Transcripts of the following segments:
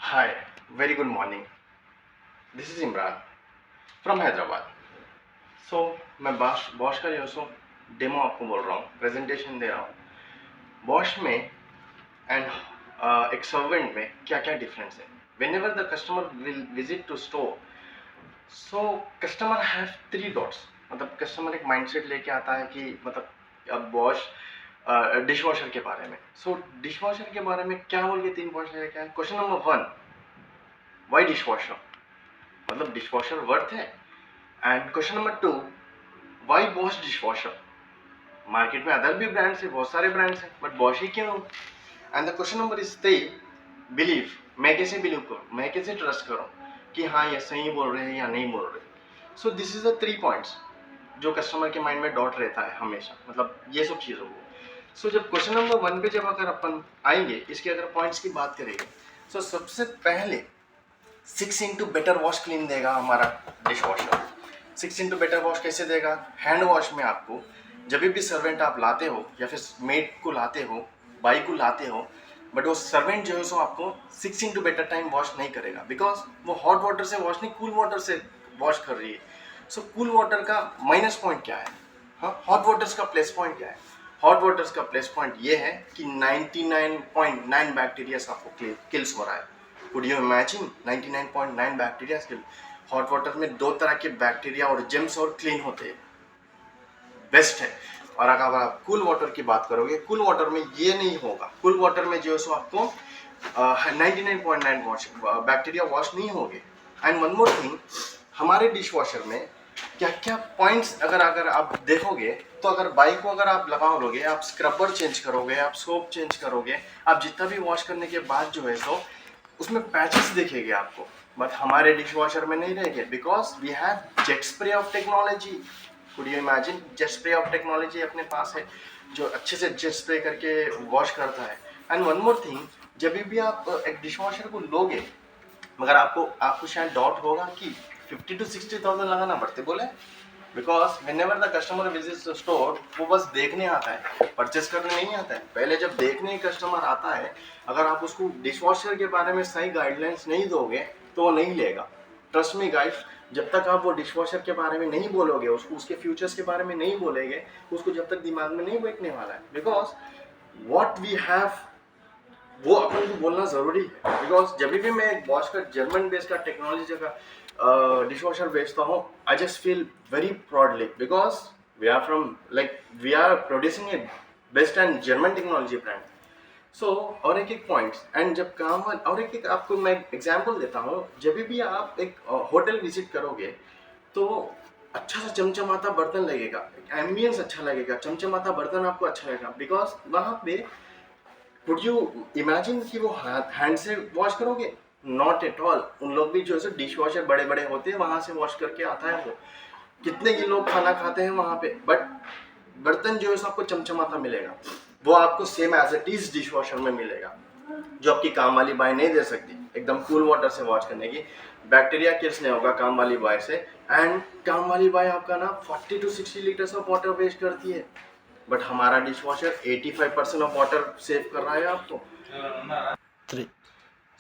Hi, very good morning. This is Imran from Hyderabad. So मैं Bosch Bosch का जो सो demo आपको बोल रहा हूँ, प्रेजेंटेशन दे रहा हूँ। बॉश में एंड एक सर्वेंट में क्या क्या डिफरेंस है। Whenever the customer will visit to store, so customer have three dots. मतलब कस्टमर एक माइंडसेट लेके आता है कि मतलब अब बॉश डिश वॉशर के बारे में। सो डिश वॉशर के बारे में क्या बोल के तीन क्वेश्चन लेके आए। Question number one, why dish washer, मतलब डिश वॉशर वर्थ है। And question number two, why Bosch dish washer. Market में अदर भी ब्रांड्स है, बहुत सारे ब्रांड्स हैं, बट बॉश ही क्यों। And the question number is three, believe. मैं कैसे बिलीव करूं, मैं कैसे ट्रस्ट करूं कि हाँ ये सही बोल रहे हैं या नहीं बोल रहे। So this is the three points जो कस्टमर के माइंड में डॉट रहता है हमेशा, मतलब ये सब चीज़ों को। सो जब क्वेश्चन नंबर वन पे जब अगर अपन आएंगे, इसके अगर पॉइंट्स की बात करेंगे, सो सबसे पहले 6 इंटू बेटर वॉश क्लीन देगा हमारा dish washer. 6 into better wash कैसे देगा। हैंड वॉश में आपको जब भी सर्वेंट आप लाते हो या फिर मेड को लाते हो, बाई को लाते हो, बट वो सर्वेंट जो है सो आपको 6 इंटू बेटर टाइम वॉश नहीं करेगा, बिकॉज वो हॉट वाटर से वॉश नहीं, कूल वाटर से वॉश कर रही है। सो कूल वाटर का माइनस पॉइंट क्या है, हाँ, हॉट वाटर्स का प्लस पॉइंट क्या है। हॉट वाटर्स का प्लस पॉइंट ये है कि 99.9 बैक्टीरिया आपको किल्स हो रहा है। Could you imagine 99.9 bacteria kill. Hot water में दो तरह के बैक्टीरिया और जेम्स और क्लीन होते हैं, बेस्ट है। और अगर आप कूल वाटर की बात करोगे, कूल वाटर में ये नहीं होगा। कूल वाटर में जो है सो आपको 99.9 वॉश बैक्टीरिया वॉश नहीं होंगे। एंड वन मोर थिंग, हमारे डिश वॉशर में क्या क्या पॉइंट्स अगर अगर आप देखोगे, तो अगर बाइक को अगर आप लगाओगे, आप स्क्रबर चेंज करोगे, आप सोप चेंज करोगे, आप जितना भी वॉश करने के बाद जो है सो उसमें पैचेस दिखेंगे आपको, बट हमारे डिश वॉशर में नहीं रहेंगे, because we have jet spray of technology. Could you imagine, jet spray of technology अपने पास है जो अच्छे से जेट स्प्रे करके वॉश करता है। एंड वन मोर थिंग, जब भी आप एक डिश वॉशर को लोगे, मगर आपको आपको शायद डाउट होगा कि 50 to 60,000 लगाना पड़ते बोले, because when ever the customer visits the store, वो बस देखने आता है, परचेस करने नहीं आता है। पहले जब देखने कस्टमर आता है, अगर आप उसको डिश वॉशर के बारे में सही गाइडलाइंस नहीं दोगे तो वो नहीं लेगा। ट्रस्ट मी गाइस, जब तक आप वो डिश वॉशर के बारे में नहीं बोलोगे, उसको उसके फ्यूचर्स के बारे में नहीं बोलेंगे, उसको जब तक दिमाग में नहीं बैठने वाला है। बिकॉज वॉट वी हैव वो अपन को बोलना जरूरी है। बिकॉज जब भी मैं एक बॉश का जर्मन बेस्ड का टेक्नोलॉजी का डिश वॉशर बेचता हूँ, I just feel very proudly, because we are from like we are producing a best and German technology brand. So और एक एक पॉइंट्स एंड जब काम और एक एक आपको मैं एग्जांपल देता हूँ। जब भी आप एक होटल विजिट करोगे, तो अच्छा सा चमचमाता बर्तन लगेगा, एम्बियंस अच्छा लगेगा, चमचमाता बर्तन आपको अच्छा लगेगा, बिकॉज वहाँ पे वुड यू इमेजिन कि वो हैंड से वॉश करोगे, नॉट एट ऑल। उन लोग भी जो है डिश वॉशर बड़े बड़े होते हैं, वहां से वॉश करके आता है वो। कितने ही लोग खाना खाते हैं वहां पे, बट बर्तन जो है आपको चमचमाता मिलेगा, वो आपको same as it is dish washer में मिलेगा, जो आपकी काम वाली बाई नहीं दे सकती। एकदम कूल वाटर से वॉश करने की बैक्टीरिया किल्स नहीं होगा काम वाली बाई से। एंड काम वाली बाई आपका ना 40 to 60 litres of water waste करती है, बट हमारा dish washer 85% of water save कर रहा है आपको। थ्री,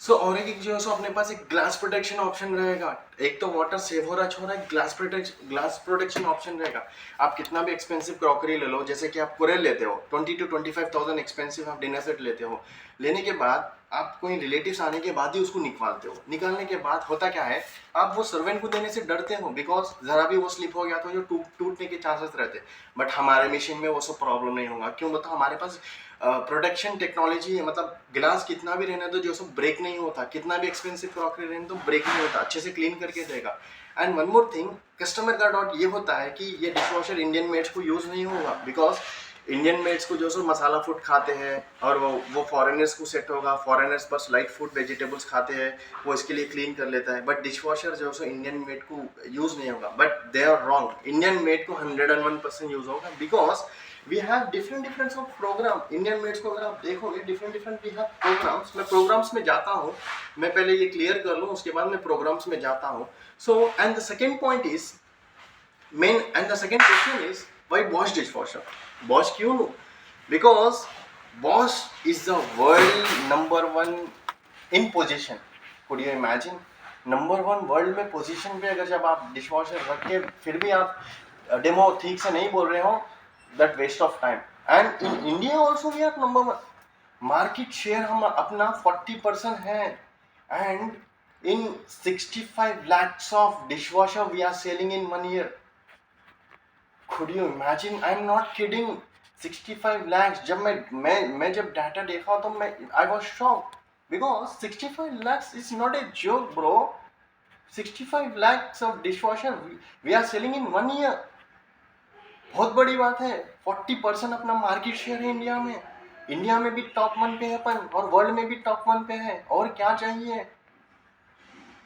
सो और एक जो है सो अपने पास एक ग्लास प्रोटेक्शन ऑप्शन रहेगा। एक तो वाटर सेव हो रहा है, ग्लास प्रोटेक्शन ऑप्शन रहेगा। आप कितना भी एक्सपेंसिव क्रॉकरी ले लो, जैसे कि आप कुरेल लेते हो 20 to 25,000 एक्सपेंसिव, आप डिनर सेट लेते हो, लेने के बाद आप कोई रिलेटिव्स आने के बाद ही उसको निकालते हो। निकालने के बाद होता क्या है, आप वो सर्वेंट को देने से डरते हो, बिकॉज जरा भी वो स्लिप हो गया तो जो टूटने के चांसेस रहते। बट हमारे मशीन में वो सब प्रॉब्लम नहीं होगा। क्यों बताओ, हमारे पास प्रोटेक्शन टेक्नोलॉजी है। मतलब ग्लास कितना भी रहने दो जो सब ब्रेक नहीं होता, कितना भी एक्सपेंसिव क्रॉकरी रहने दो ब्रेक नहीं होता, अच्छे से क्लीन करके देगा। And one more thing, customer का डाउट ये होता है कि ये डिश वॉशर इंडियन मेड्स को यूज नहीं होगा, बिकॉज इंडियन मेड्स को जो सो मसाला फूड खाते हैं, और वो फॉरेनर्स को सेट होगा। फॉरेनर्स बस लाइट फूड वेजिटेबल्स खाते हैं, वो इसके लिए क्लीन कर लेता है। बट डिश वॉशर जो सो इंडियन मेड को यूज नहीं होगा, but they are wrong. Indian maid को 101% यूज होगा, because we have different of program. Indian maids को अगर आप देखोगे, डिफरेंट वी हैव प्रोग्राम्स। मैं प्रोग्राम्स में जाता हूँ, मैं पहले ये क्लियर कर लूँ, उसके बाद मैं प्रोग्राम्स में जाता हूँ। So and the second point is main, and the second question is why Bosch dishwasher? Bosch क्यों? Because Bosch is the world number one in position could you imagine, number 1 world में position पे अगर जब आप dish washer रख के फिर भी आप डेमो ठीक से नहीं बोल रहे हो, that waste of time. And in India also we are number 1. Market share हम अपना 40% है. And in 65 lakhs of dishwasher we are selling in 1 year. Could you imagine? I'm not kidding. 65 lakhs. जब मैं जब डाटा देखा तो I was shocked because 65 lakhs is not a joke, bro. 65 lakhs of dishwasher we are selling in 1 year. बहुत बड़ी बात है. 40% अपना मार्केट शेयर है इंडिया में. इंडिया में भी टॉप 1 पे है अपन और वर्ल्ड में भी टॉप 1 पे है. और क्या चाहिए?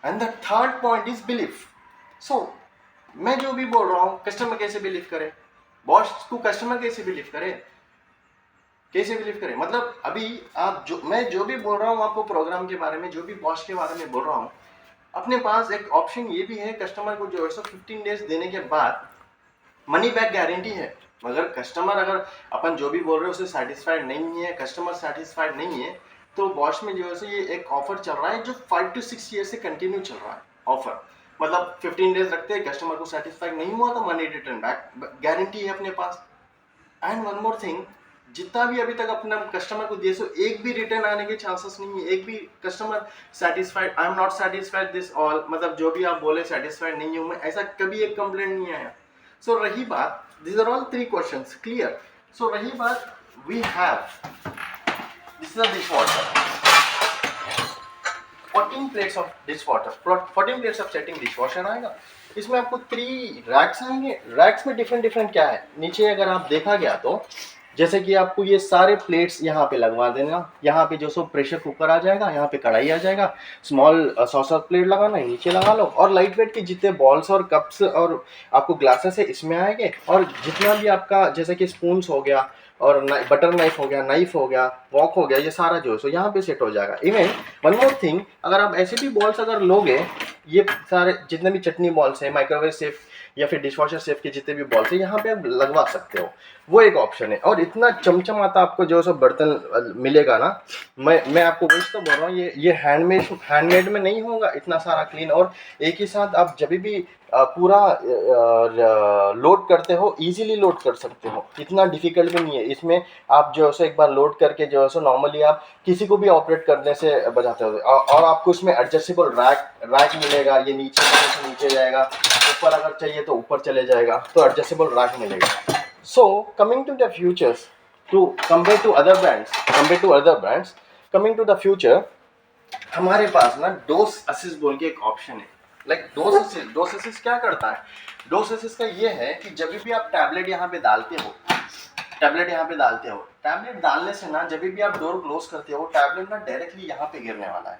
And the third point is belief. So मैं जो भी बोल रहा हूँ कस्टमर कैसे बिलीव करे, बॉस को कस्टमर कैसे बिलीव करे, कैसे बिलीव करे. मतलब अभी आप मैं जो भी बोल रहा हूँ आपको प्रोग्राम के बारे में, जो भी बॉस के बारे में बोल रहा हूँ, अपने पास एक ऑप्शन ये भी है कस्टमर को जो है 15 डेज देने के बाद मनी बैक गारंटी है. मगर कस्टमर अगर अपन जो भी बोल रहे हैं उससे सेटिस्फाइड नहीं है, कस्टमर सेटिस्फाइड नहीं है, तो बॉश में जो है ये एक ऑफर चल रहा है जो 5 to 6 ईयर से कंटिन्यू चल रहा है ऑफर. मतलब 15 डेज रखते हैं, कस्टमर को सेटिस्फाइड नहीं हुआ तो मनी रिटर्न बैक गारंटी है अपने पास. एंड वन मोर थिंग, जितना भी अभी तक अपने कस्टमर को दिए सो एक भी रिटर्न आने के चांसेस नहीं है. एक भी customer satisfied, I am not satisfied this all, मतलब जो भी आप बोले सेटिस्फाइड नहीं हूँ मैं, ऐसा कभी एक कंप्लेंट नहीं आया. सो रही बात, these are all 3 questions clear. So रही बात, we have this is a dishwasher, 14 plates of dishwasher, 14 plates of setting dishwasher आएगा. इसमें आपको 3 रैक्स आएंगे. रैक्स में डिफरेंट क्या है, नीचे अगर आप देखा गया तो जैसे कि आपको ये सारे प्लेट्स यहाँ पे लगवा देना. यहाँ पे जो सो प्रेशर कुकर आ जाएगा, यहाँ पे कढ़ाई आ जाएगा, स्मॉल सॉसर प्लेट लगाना है, नीचे लगा लो. और लाइट वेट के जितने बॉल्स और कप्स और आपको ग्लासेस है इसमें आएंगे. और जितना भी आपका जैसे कि स्पून्स हो गया और बटर नाइफ हो गया, नाइफ हो गया, वॉक हो गया, ये सारा जो है सो यहाँ पे सेट हो जाएगा. इवन वन मोर थिंग, अगर आप ऐसे भी बॉल्स अगर लोगे, ये सारे जितने भी चटनी बॉल्स हैं, माइक्रोवेव सेफ या फिर डिशवॉशर सेफ के जितने भी बॉल्स हैं यहाँ पे आप लगवा सकते हो, वो एक ऑप्शन है. और इतना चमचमाता आपको जो है बर्तन मिलेगा ना, मैं आपको वही तो बोल रहा हूँ, ये हैंडमेड में नहीं होगा इतना सारा क्लीन. और एक ही साथ आप जब भी पूरा लोड करते हो इजीली लोड कर सकते हो, इतना डिफिकल्ट भी नहीं है इसमें. आप जो है एक बार लोड करके जो है नॉर्मली आप किसी को भी ऑपरेट करने से बचाते हो. और आपको इसमें एडजस्टेबल रैक मिलेगा, ये नीचे जाएगा, ऊपर अगर चाहिए तो ऊपर चले जाएगा, तो एडजस्टेबल रैक मिलेगा. So coming to the futures, to compare to other brands, coming to the future, हमारे पास ना डोस असिस्ट बोल के एक ऑप्शन है. लाइक डोस असिस्ट क्या करता है, डोस असिस्ट का ये है कि जब भी आप टैबलेट यहाँ पे डालते हो, टैबलेट डालने से ना जब भी आप डोर क्लोज करते हो, टैबलेट ना डायरेक्टली यहाँ पे गिरने वाला है.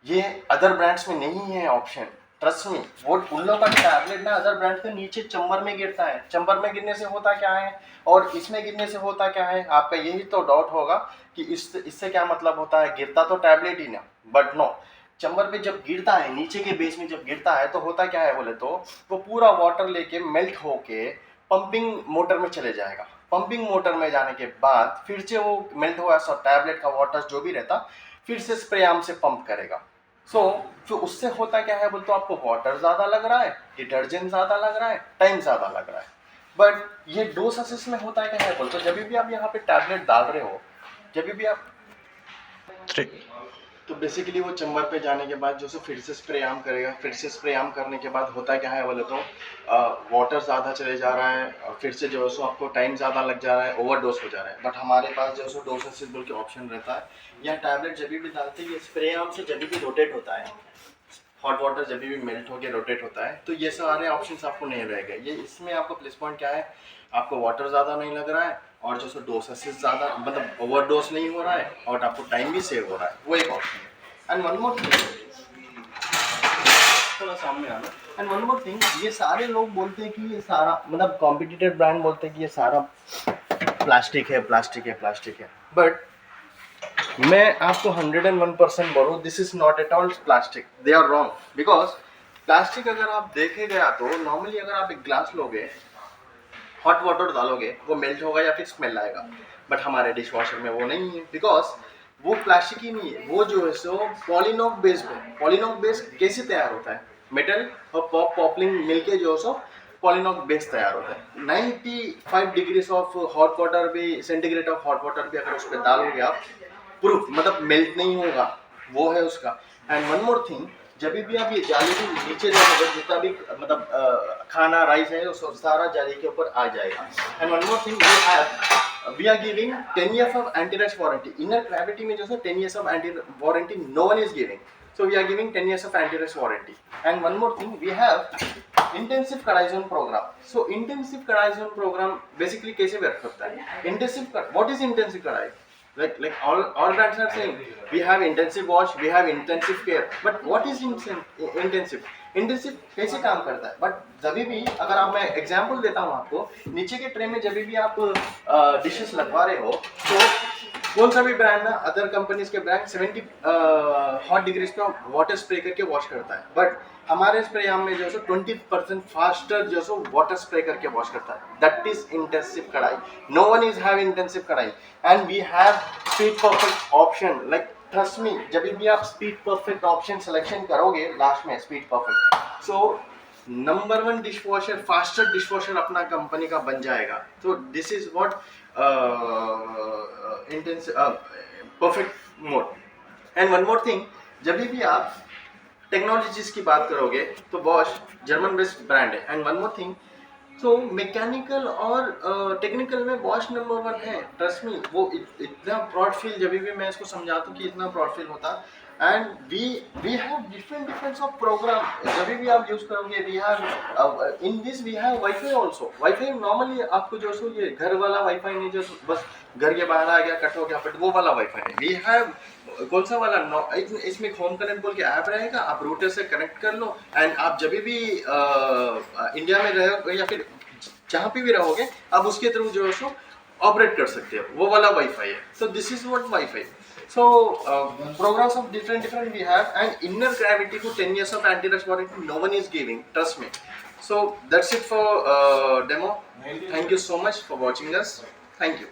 ये अदर ब्रांड्स में नहीं है ऑप्शन, ट्रस्ट मी. वो उन लोगों का टैबलेट ना अदर ब्रांड्स के नीचे चंबर में गिरता है. चंबर में गिरने से होता क्या है और इसमें गिरने से होता क्या है, आपका यही तो डाउट होगा कि इससे क्या मतलब होता है. गिरता तो टैबलेट ही ना, बट नो, चंबर पे जब गिरता है, नीचे के बेस में जब गिरता है तो होता क्या है बोले तो वो पूरा वाटर लेके मेल्ट होके पंपिंग मोटर में चले जाएगा. पंपिंग मोटर में जाने के बाद फिर से वो मेल्ट हुआ सब टैबलेट का वाटर जो भी रहता फिर से स्प्रे आर्म से पंप करेगा. फिर उससे होता क्या है बोलते, तो आपको वाटर ज़्यादा लग रहा है, डिटर्जेंट ज़्यादा लग रहा है, टाइम ज़्यादा लग रहा है. बट ये डोस असिस्ट में होता क्या है बोलते, तो जब भी आप यहाँ पे टैबलेट डाल रहे हो, जब भी आप तो बेसिकली वो चंबर पे जाने के बाद जो से फिर से स्प्रे आर्म करेगा. फिर से स्प्रे आर्म करने के बाद होता क्या है बोले तो वाटर ज़्यादा चले जा रहा है, फिर से जो है सो आपको टाइम ज़्यादा लग जा रहा है, ओवरडोज हो जा रहा है. बट हमारे पास जो है सो डोस असिस्ट बोल के ऑप्शन रहता है. या टैबलेट जब भी डालते हैं, ये स्प्रे आर्म से जब भी रोटेट होता है, हॉट वाटर जब भी मेल्ट होकर रोटेट होता है, तो ये सारे ऑप्शंस आपको नहीं रहेगा. ये इसमें आपका प्लस पॉइंट क्या है, आपको वाटर ज़्यादा नहीं लग रहा है और जो सो डोस असिस्ट ज़्यादा मतलब ओवरडोज नहीं हो रहा है और आपको टाइम भी सेव हो रहा है, वो एक ऑप्शन है. एंड वन मोर थिंग, थोड़ा सामने आना. एंड वन मोर थिंग, ये सारे लोग बोलते हैं कि ये सारा मतलब कॉम्पिटिटिव ब्रांड बोलते हैं कि ये सारा प्लास्टिक है. बट मैं आपको 101% बोलूँ, this is not at all plastic. They are wrong. Because plastic अगर आप देखे गया तो नॉर्मली अगर आप एक ग्लास लोगे, हॉट वाटर डालोगे, वो मेल्ट होगा या फिर स्मेल आएगा. बट हमारे डिश वॉशर में वो नहीं है. बिकॉज वो प्लास्टिक ही नहीं है, वो जो है सो पॉलीनॉक बेस्ड है। पॉलीनॉक बेस्ड कैसे तैयार होता है? मेटल और पॉपलिंग मिलके जो है सो पॉलीनॉक बेस तैयार होता है। 95 डिग्रीज ऑफ हॉट वाटर भी, सेंटीग्रेड ऑफ हॉट वाटर भी अगर उस पर डालोगे आप, प्रूफ मतलब मेल्ट नहीं होगा, वो है उसका। एंड वन मोर थिंग, जब भी आप ये जाली के नीचे जाओगे, जितना भी मतलब खाना राइस है वो सारा जाली के ऊपर आ जाएगा। And one more thing, we are giving 10 years of anti-rust warranty। Inner gravity में जो है 10 years of anti warranty no one is giving, so we are giving 10 years of anti-rust warranty। and one more thing, we have intensive कढ़ाई zone programme. सो intensive कढ़ाई zone programme basically कैसे work करता है? Intensive, what is intensive कढ़ाई? like all brands are saying we have intensive wash, we have intensive care, but what is intensive? Intensive कैसे काम करता है? बट जब भी अगर आप, मैं एग्जांपल देता हूँ आपको, नीचे के ट्रे में जब भी आप डिशेस लगवा रहे हो, तो कौन सा भी ब्रांड ना, अदर कंपनीज के ब्रांड 70 हॉट डिग्रीज पे वाटर स्प्रे करके वॉश करता है, बट हमारे स्प्रे हम में जो है 20% फास्टर जो है वाटर स्प्रे करके वॉश करता है। That is intensive kadhai. No one is have intensive kadhai and we have speed perfect option. Like trust me, जब भी आप स्पीड परफेक्ट ऑप्शन सिलेक्शन करोगे लास्ट में speed perfect, so number 1 dish washer, faster dish washer अपना company का बन जाएगा। तो this is what perfect mode. And one more thing, जब भी आप टेक्नोलॉजीज की बात करोगे तो बॉश जर्मन बेस्ड ब्रांड है। एंड वन मोर थिंग, तो मैकेनिकल और टेक्निकल में बॉश नंबर 1 है। ट्रस्ट मी, वो इतना प्रॉड फील, जब भी मैं इसको समझाता हूँ कि इतना प्रॉड फील होता। And we have different of program, जब भी आप यूज करोगे, we have in this we have WiFi also. WiFi normally आपको जो सो ये घर वाला वाईफाई नहीं, जो बस घर के बाहर आ गया कट हो गया, बट वो वाला वाईफाई है। वी हैव कौन सा वाला, इसमें होम कनेक्ट बोल के ऐप रहेगा, आप रूटर से कनेक्ट कर लो एंड आप जब भी इंडिया में रहो या फिर जहाँ पे भी रहोगे, आप उसके थ्रू जो है सो ऑपरेट कर सकते हो, वो वाला वाईफाई है। So this is what wifi. So programs of different we have, and inner gravity to 10 years of anti-rust warranty no one is giving, trust me। So that's it for demo। Thank you so much for watching us, thank you।